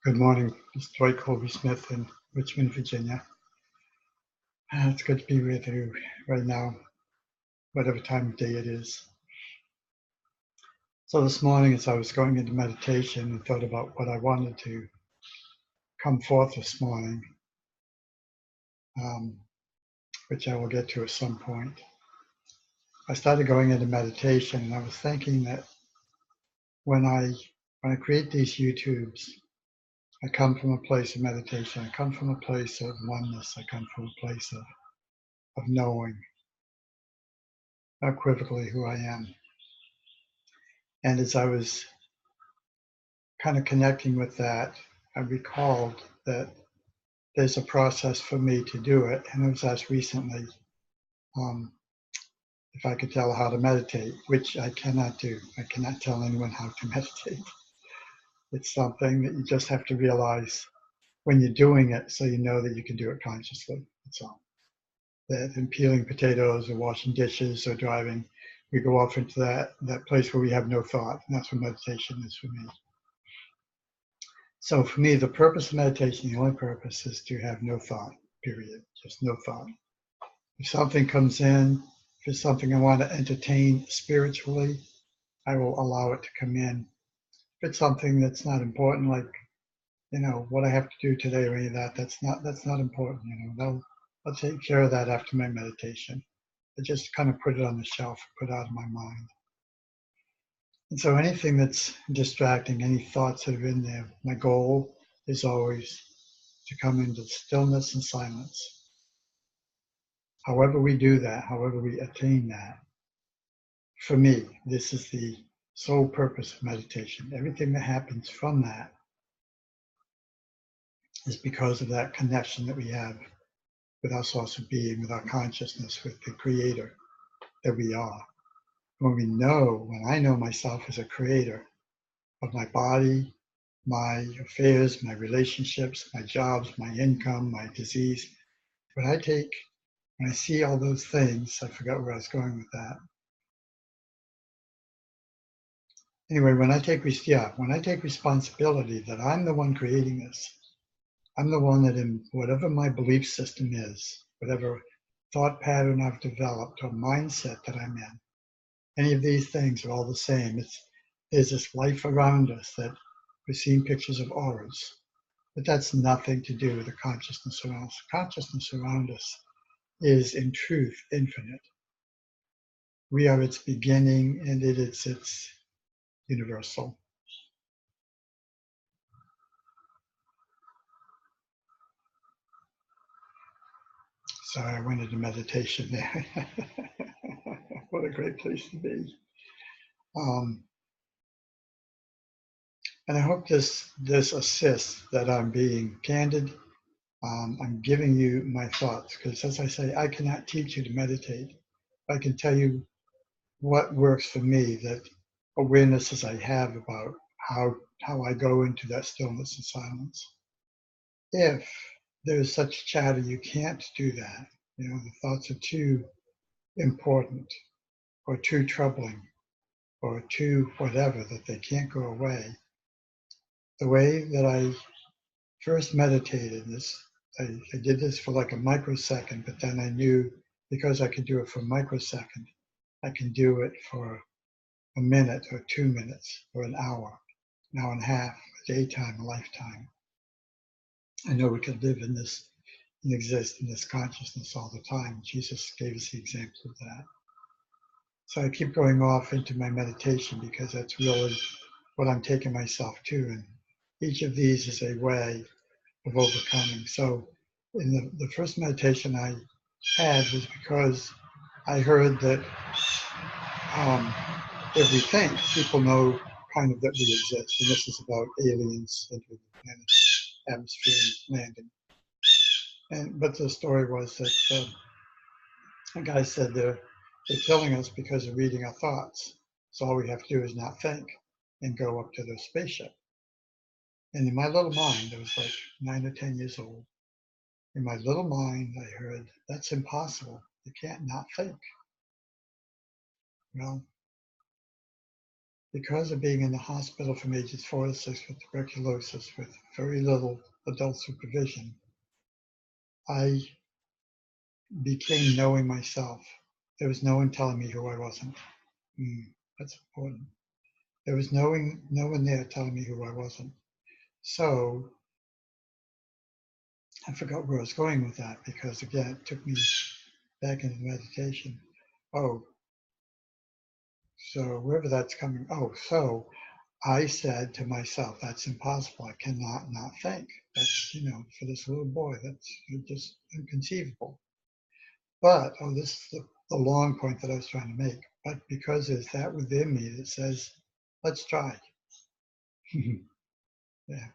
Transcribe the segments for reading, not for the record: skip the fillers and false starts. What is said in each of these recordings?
Good morning. It's Dwight Smith in Richmond, Virginia. It's good to be with you right now, whatever time of day it is. So this morning, as I was going into meditation and thought about what I wanted to come forth this morning, which I will get to at some point, I started going into meditation, and I was thinking that when I create these YouTubes, I come from a place of meditation. I come from a place of oneness. I come from a place of knowing unequivocally who I am. And as I was kind of connecting with that, I recalled that there's a process for me to do it. And I was asked recently if I could tell how to meditate, which I cannot do. I cannot tell anyone how to meditate. It's something that you just have to realize when you're doing it, so you know that you can do it consciously. That's all. That in peeling potatoes or washing dishes or driving, we go off into that place where we have no thought. And that's what meditation is for me. So for me, the purpose of meditation, the only purpose is to have no thought, period. Just no thought. If something comes in, if it's something I want to entertain spiritually, I will allow it to come in. If it's something that's not important, like, what I have to do today or any of that, that's not important. I'll take care of that after my meditation. I just kind of put it on the shelf, put it out of my mind. And so anything that's distracting, any thoughts that are in there, my goal is always to come into stillness and silence. However we do that, however we attain that, for me, this is the sole purpose of meditation. Everything that happens from that is because of that connection that we have with our source of being, with our consciousness, with the creator that we are. When I know myself as a creator of my body, my affairs, my relationships, my jobs, my income, my disease, when I see all those things, I forgot where I was going with that. Anyway, when I take responsibility that I'm the one creating this, I'm the one that in whatever my belief system is, whatever thought pattern I've developed or mindset that I'm in, any of these things are all the same. There's this life around us that we're seeing pictures of auras, but that's nothing to do with the consciousness around us. Consciousness around us is in truth infinite. We are its beginning, and it's universal. Sorry, I went into meditation there. What a great place to be. And I hope this assists that I'm being candid. I'm giving you my thoughts, because as I say, I cannot teach you to meditate. I can tell you what works for me, that awarenesses I have about how I go into that stillness and silence. If there's such chatter, you can't do that. The thoughts are too important or too troubling or too whatever, that they can't go away. The way that I first meditated this, I did this for like a microsecond, but then I knew because I could do it for a microsecond, I can do it for a minute or 2 minutes or an hour and a half, a daytime, a lifetime. I know we could live in this and exist in this consciousness all the time. Jesus gave us the example of that. So I keep going off into my meditation because that's really what I'm taking myself to. And each of these is a way of overcoming. So in the first meditation I had was because I heard that if we think, people know kind of that we exist. And this is about aliens entering the planet's atmosphere and landing. But the story was that a guy said they're killing us because they're reading our thoughts. So all we have to do is not think and go up to their spaceship. And in my little mind, I was like 9 or 10 years old. In my little mind, I heard, that's impossible. You can't not think. Well, because of being in the hospital from ages 4 to 6 with tuberculosis with very little adult supervision, I became knowing myself. There was no one telling me who I wasn't. That's important. There was no one there telling me who I wasn't. So I forgot where I was going with that because, again, it took me back into meditation. Oh, so wherever that's coming. Oh, so I said to myself, that's impossible. I cannot not think. That's, for this little boy, that's just inconceivable. But, this is the long point that I was trying to make. But because there's that within me that says, let's try. Yeah.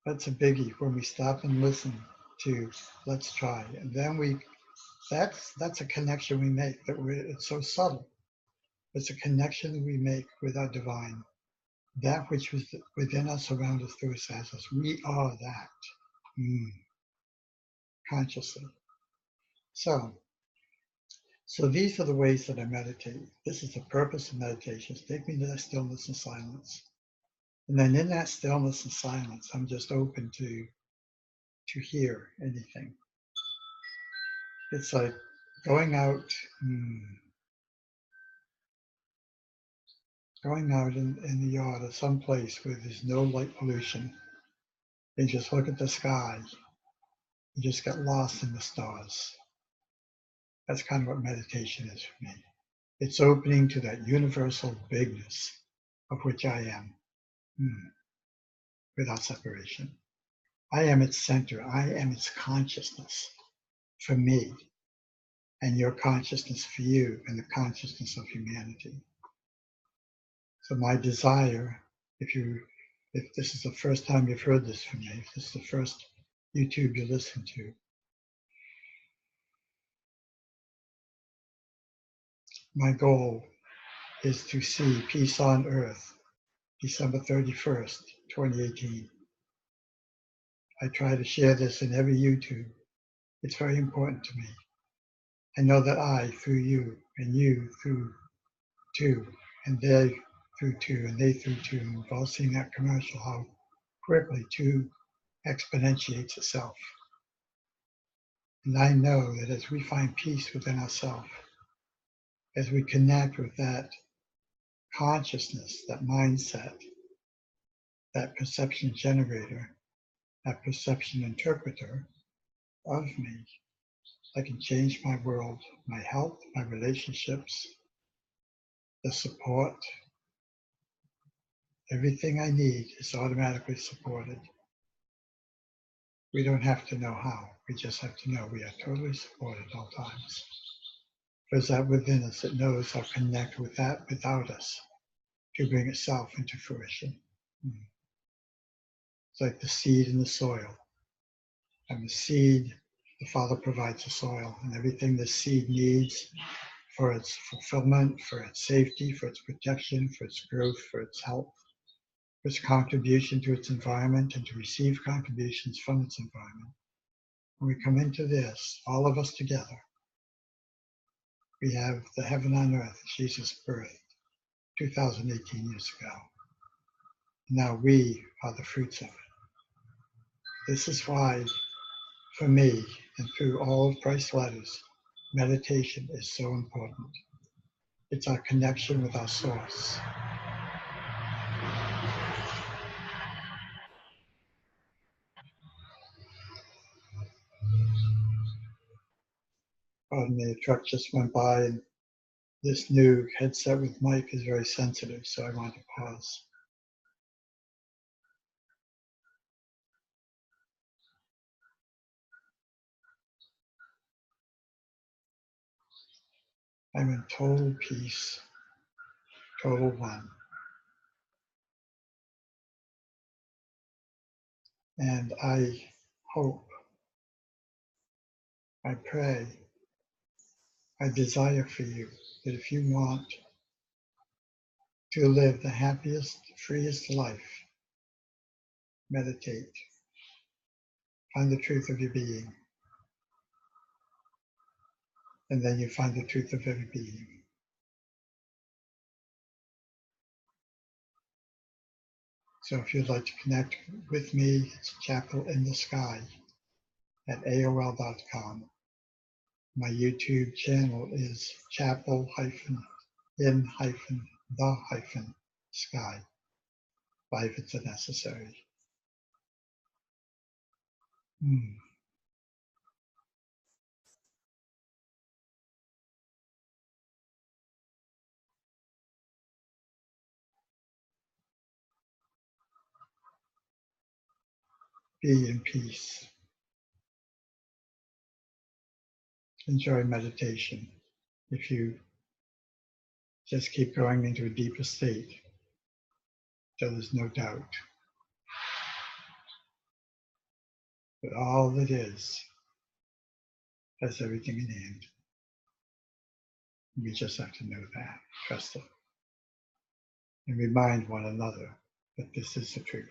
That's a biggie when we stop and listen to let's try. And then that's a connection we make it's so subtle. It's a connection that we make with our divine. That which was within us, around us, through us, as us. We are that consciously. So these are the ways that I meditate. This is the purpose of meditation. Take me to that stillness and silence. And then in that stillness and silence, I'm just open to hear anything. It's like going out in the yard or someplace where there's no light pollution and just look at the sky. You just get lost in the stars. That's kind of what meditation is for me. It's opening to that universal bigness of which I am without separation. I am its center. I am its consciousness for me and your consciousness for you and the consciousness of humanity. So my desire, if this is the first time you've heard this from me, if this is the first YouTube you listen to, my goal is to see peace on earth, December 31st, 2018. I try to share this in every YouTube. It's very important to me. I know that I, through you, and you through two, and they through two, and they through two, and we've all seen that commercial, how quickly two exponentiates itself. And I know that as we find peace within ourselves, as we connect with that consciousness, that mindset, that perception generator, that perception interpreter of me, I can change my world, my health, my relationships, the support. Everything I need is automatically supported. We don't have to know how. We just have to know we are totally supported at all times. There's that within us that knows how to connect with that without us to bring itself into fruition. It's like the seed in the soil. And the seed, the Father provides the soil, and everything the seed needs for its fulfillment, for its safety, for its protection, for its growth, for its health, for its contribution to its environment, and to receive contributions from its environment. When we come into this, all of us together, we have the heaven on earth, Jesus' birth, 2018 years ago. Now we are the fruits of it. This is why, for me, and through all of Christ's letters, meditation is so important. It's our connection with our source. Pardon me, a truck just went by, and this new headset with mic is very sensitive, so I want to pause. I'm in total peace, total one. And I hope, I pray, I desire for you that if you want to live the happiest, freest life, meditate, find the truth of your being, and then you find the truth of every being. So if you'd like to connect with me, it's Chapel in the Sky at AOL.com. My YouTube channel is chapel-in-the-sky, if it's necessary. Be in peace. Enjoy meditation. If you just keep going into a deeper state, there is no doubt that all that is has everything in hand. We just have to know that, trust it, and remind one another that this is the truth.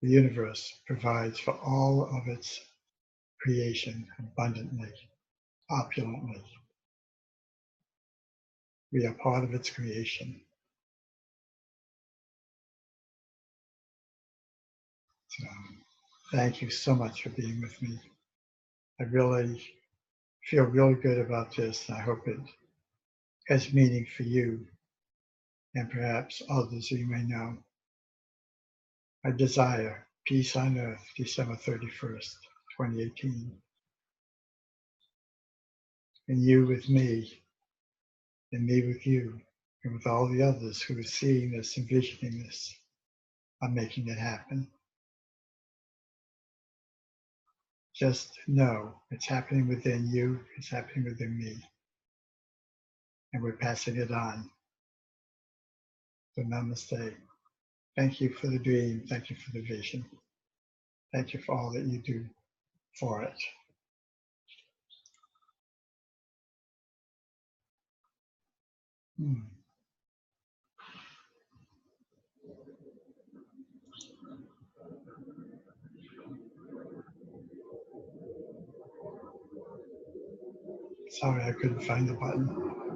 The universe provides for all of its creation abundantly, opulently. We are part of its creation. So, thank you so much for being with me. I really feel really good about this, and I hope it has meaning for you and perhaps others you may know. I desire peace on earth, December 31st, 2018. And you with me, and me with you, and with all the others who are seeing this, envisioning this, are making it happen. Just know it's happening within you, it's happening within me, and we're passing it on. So namaste. Thank you for the dream. Thank you for the vision. Thank you for all that you do for it. Sorry, I couldn't find the button.